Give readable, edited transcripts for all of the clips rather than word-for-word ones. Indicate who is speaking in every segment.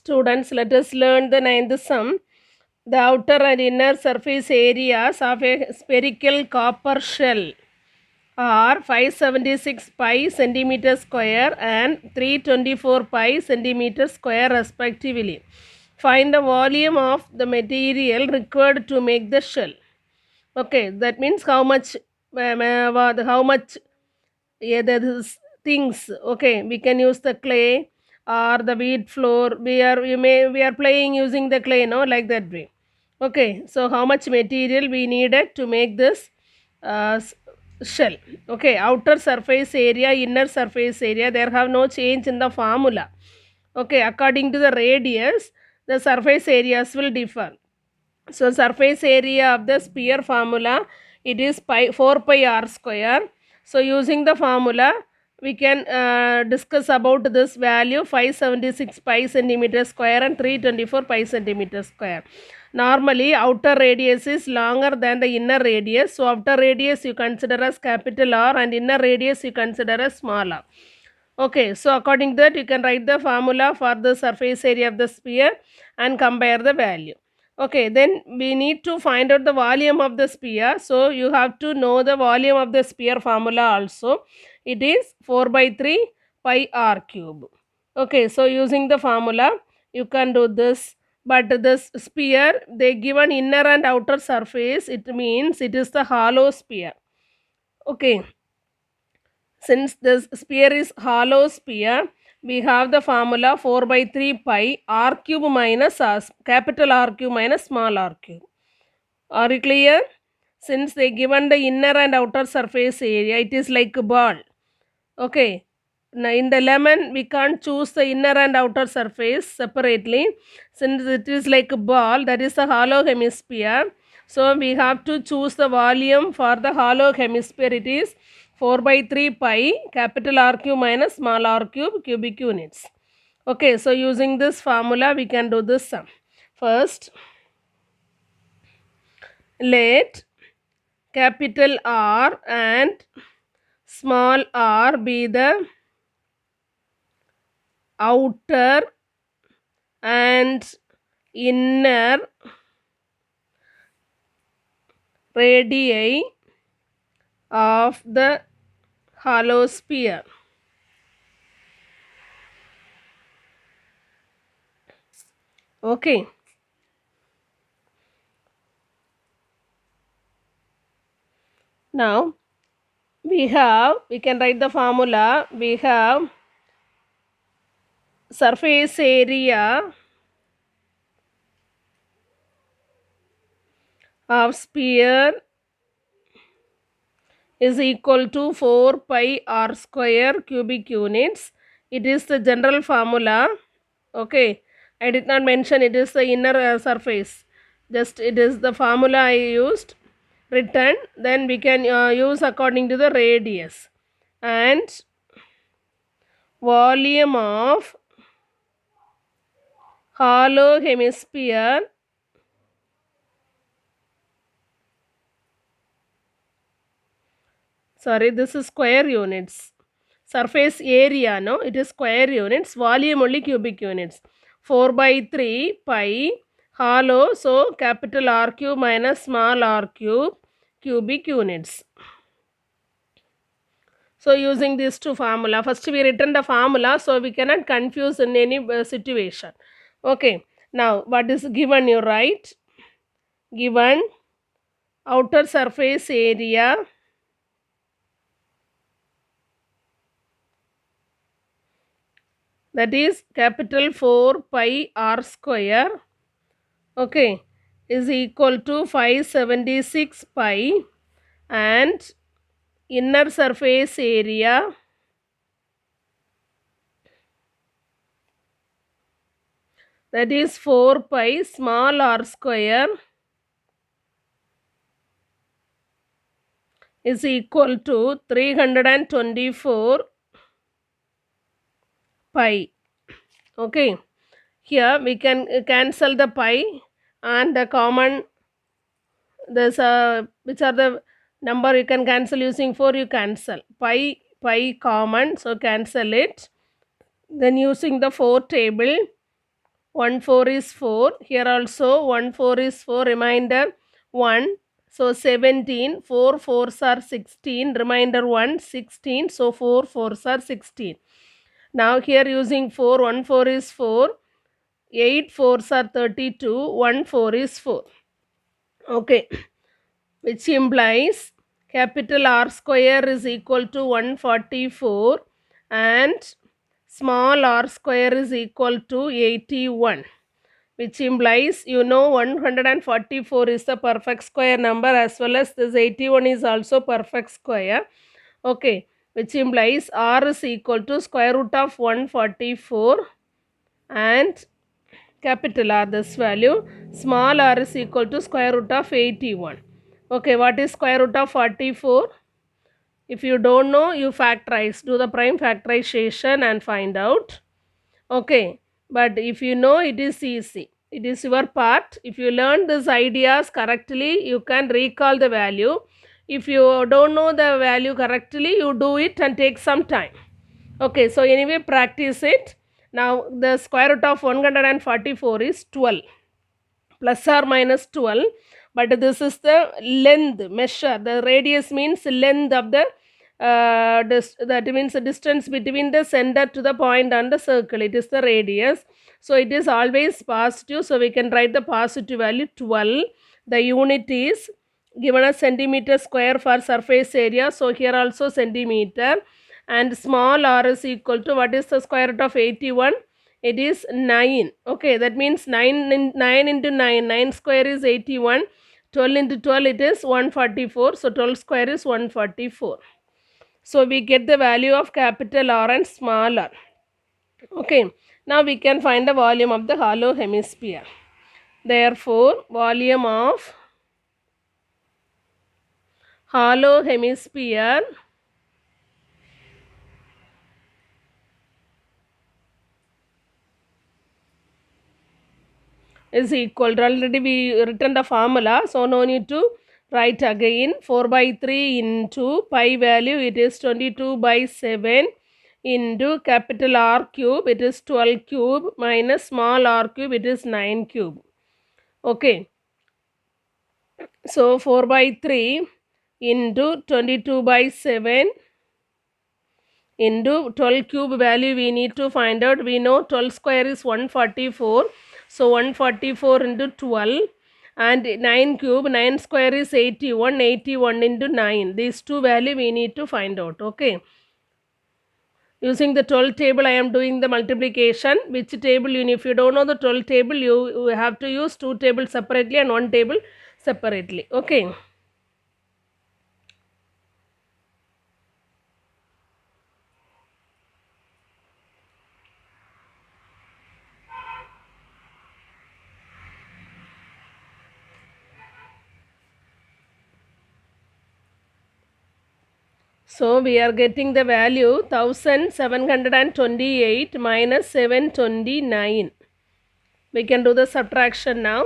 Speaker 1: Students, let us learn the ninth sum. The outer and inner surface areas of a spherical copper shell are 576 pi centimeter square and 324 pi centimeter square respectively. Find the volume of the material required to make the shell. Okay, that means how much things. Okay, we can use the clay or the wheat flour. We are playing using the clay, no, like that way. Okay, so how much material we needed to make this uh, s- shell. Okay, outer surface area, inner surface area, there have no change in the formula. Okay, according to the radius, the surface areas will differ. So surface area of the sphere formula, it is 4 pi r square. So using the formula, we can discuss about this value 576 pi centimeter square and 324 pi centimeter square. Normally outer radius is longer than the inner radius. So outer radius you consider as capital R and inner radius you consider as small r. Okay, so according to that you can write the formula for the surface area of the sphere and compare the value. Okay, then we need to find out the volume of the sphere. So you have to know the volume of the sphere formula also. It is 4 by 3 pi r cube. Okay, so using the formula you can do this. But this sphere, they given inner and outer surface, it means it is the hollow sphere. Okay, since this sphere is hollow sphere, we have the formula 4 by 3 pi r cube minus capital R cube minus small r cube. Are you clear? Since they given the inner and outer surface area, it is like a ball. Okay. Now in the lemon, we can't choose the inner and outer surface separately. Since it is like a ball, that is the hollow hemisphere. So we have to choose the volume for the hollow hemisphere. It is 4 by 3 pi capital R cube minus small r cube cubic units. Okay, so using this formula, we can do this sum. First, let capital R and small r be the outer and inner radii of the hollow sphere. Okay. Now we can write the formula. We have surface area of sphere is equal to 4 pi r square cubic units. It is the general formula. Okay, I did not mention it is the inner surface. Just it is the formula I used written. Then we can use according to the radius and volume of hollow hemisphere sorry, this is square units. Surface area, no, it is square units, volume only cubic units. 4 by 3 pi hollow, so capital R cube minus small r cube cubic units. So using these two formula, first we written the formula so we cannot confuse in any situation. Okay, now what is given, you write given outer surface area that is capital 4 pi r square, okay, is equal to 576 pi and inner surface area that is 4 pi small r square is equal to 324 pi. Okay, here we can cancel the pi and the common this which are the number you can cancel using 4, you cancel pi common, so cancel it. Then using the 4 table, 1 4 is 4. Here also 1 4 is 4. Remainder 1. So 17. 4 4s are 16. Remainder 1 16. So 4 4s are 16. Now here using 4. 1 4 is 4. 8 4s are 32. 1 4 is 4. Okay. Which implies capital R square is equal to 144 and small r square is equal to 81, which implies 144 is the perfect square number as well as this 81 is also perfect square. Okay, which implies r is equal to square root of 144 and capital R this value, small r is equal to square root of 81. Okay, what is square root of 44? If you don't know, you factorize, do the prime factorization and find out. Okay, but if you know, it is easy. It is your part. If you learn these ideas correctly, you can recall the value. If you don't know the value correctly, you do it and take some time. Okay, so anyway, practice it. Now, the square root of 144 is 12, plus or minus 12, but this is the length measure. The radius means length of the that means the distance between the center to the point on the circle. It is the radius. So it is always positive. So we can write the positive value 12. The unit is given as centimeter square for surface area. So here also centimeter, and small r is equal to, what is the square root of 81? It is 9. Okay, that means 9 into 9. 9 square is 81. 12 into 12 it is 144. So 12 square is 144. So we get the value of capital R and small r. Okay, now we can find the volume of the hollow hemisphere. Therefore, volume of hollow hemisphere is equal to, already we written the formula, so no need to write again. 4 by 3 into pi value, it is 22 by 7 into capital R cube, it is 12 cube, minus small r cube, it is 9 cube. Okay, so 4 by 3 into 22 by 7 into 12 cube value we need to find out. We know 12 square is 144. So 144 into 12, and 9 cube, 9 square is 81. 81 into 9. These two value we need to find out. Okay. Using the 12 table, I am doing the multiplication. Which table, if you don't know the 12 table, you have to use 2 tables separately and 1 table separately. Okay. So we are getting the value 1728 minus 729. We can do the subtraction now.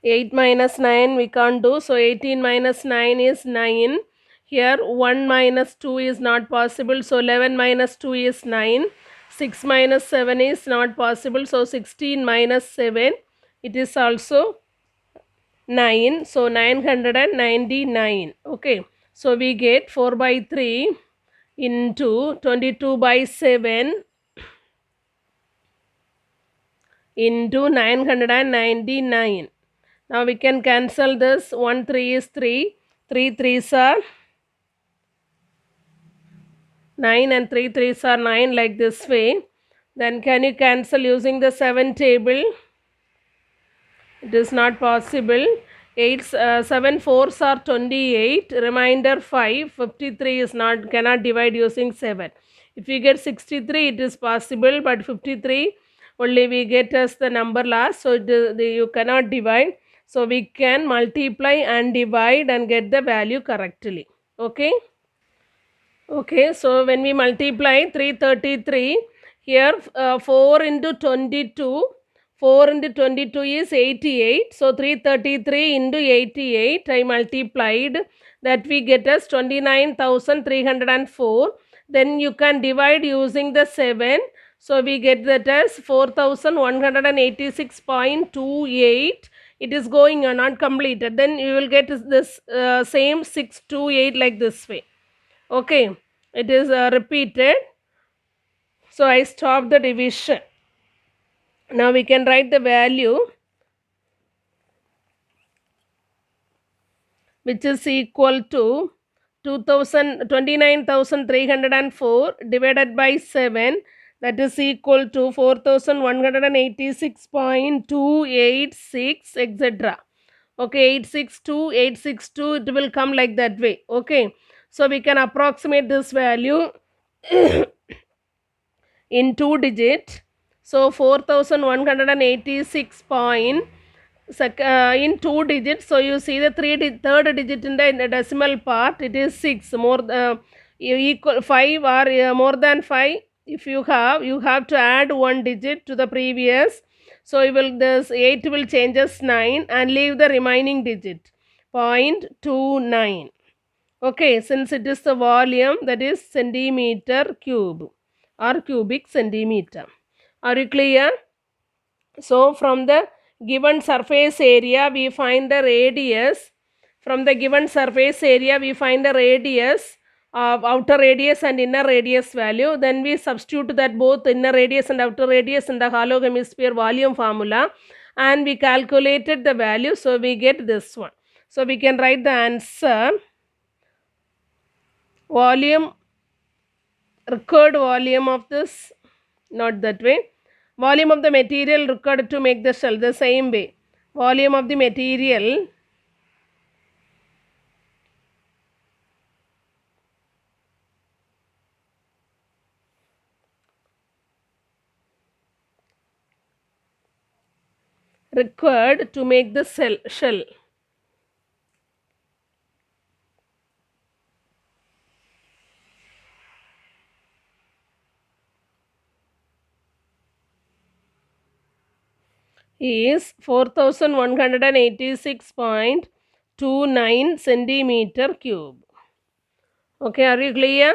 Speaker 1: 8 minus 9 we can't do. So 18 minus 9 is 9. Here 1 minus 2 is not possible. So 11 minus 2 is 9. 6 minus 7 is not possible. So 16 minus 7, it is also 9. So 999. Okay. So we get 4 by 3 into 22 by 7 into 999. Now we can cancel this. 1 3 is 3. 3 3s are 9 and 3 3s are 9, like this way. Then can you cancel using the 7 table? It is not possible. 7 4s are 28. Remainder 5. 53 is not, cannot divide using 7. If you get 63, it is possible, but 53 only we get as the number last, so you cannot divide. So we can multiply and divide and get the value correctly. Okay. Okay, so when we multiply 333, here 4 into 22, 4 into 22 is 88. So 333 into 88, I multiplied, that we get as 29,304. then you can divide using the 7. So we get that as 4186.28. It is going on, not completed. Then you will get this same 628 like this way. Okay, it is repeated. So I stop the division. Now we can write the value, which is equal to 29,304 divided by 7, that is equal to 4186.286, etc. Okay, 862, it will come like that way. Okay, so we can approximate this value in 2 digit. So 4186 point in 2 digits. So you see the third digit in the decimal part, it is 6. More equal 5 or more than 5. If you have to add 1 digit to the previous. So you will, this 8 will change as 9 and leave the remaining digit 0.29. Okay, since it is the volume, that is centimeter cube or cubic centimeter. Are you clear? So from the given surface area, we find the radius. From the given surface area, we find the radius of outer radius and inner radius value. Then we substitute that both inner radius and outer radius in the hollow hemisphere volume formula, and we calculated the value. So we get this one. So we can write the answer. Volume, required volume of this, not that way. Volume of the material required to make the shell, the same way. Volume of the material required to make the shell. Is 4186.29 centimeter cube. Okay, are you clear?